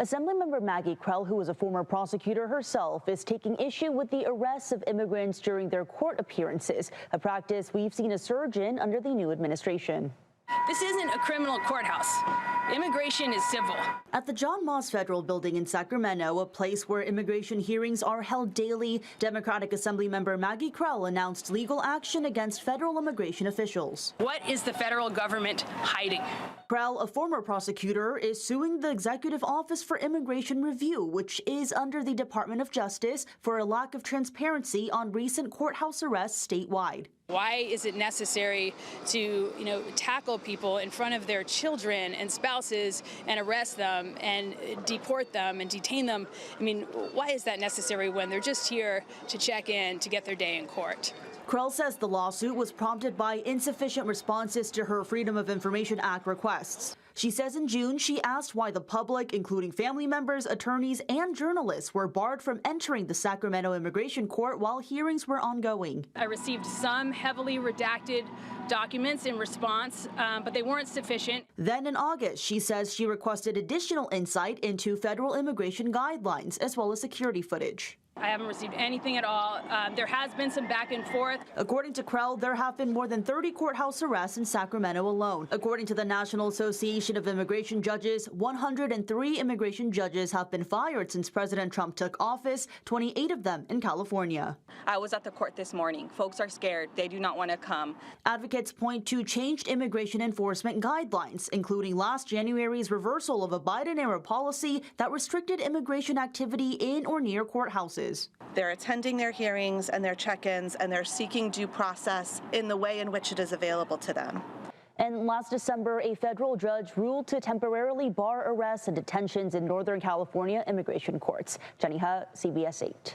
Assemblymember Maggy Krell, who is a former prosecutor herself, is taking issue with the arrests of immigrants during their court appearances, a practice we've seen a surge in under the new administration. This isn't a criminal courthouse. Immigration is civil. At the John Moss Federal Building in Sacramento, a place where immigration hearings are held daily, Democratic Assemblymember Maggy Krell announced legal action against federal immigration officials. What is the federal government hiding? Krell, a former prosecutor, is suing the Executive Office for Immigration Review, which is under the Department of Justice, for a lack of transparency on recent courthouse arrests statewide. Why is it necessary to, tackle people in front of their children and spouses and arrest them and deport them and detain them? I mean, why is that necessary when they're just here to check in to get their day in court? Krell says the lawsuit was prompted by insufficient responses to her Freedom of Information Act requests. She says in June she asked why the public, including family members, attorneys, and journalists, were barred from entering the Sacramento Immigration Court while hearings were ongoing. I received some heavily redacted documents in response, but they weren't sufficient. Then in August, she says she requested additional insight into federal immigration guidelines as well as security footage. I haven't received anything at all. There has been some back and forth. According to Krell, there have been more than 30 courthouse arrests in Sacramento alone. According to the National Association of Immigration Judges, 103 immigration judges have been fired since President Trump took office, 28 of them in California. I was at the court this morning. Folks are scared. They do not want to come. Advocates point to changed immigration enforcement guidelines, including last January's reversal of a Biden-era policy that restricted immigration activity in or near courthouses. They're attending their hearings and their check-ins, and they're seeking due process in the way in which it is available to them. And last December, a federal judge ruled to temporarily bar arrests and detentions in Northern California immigration courts. Jenny Ha, CBS 8.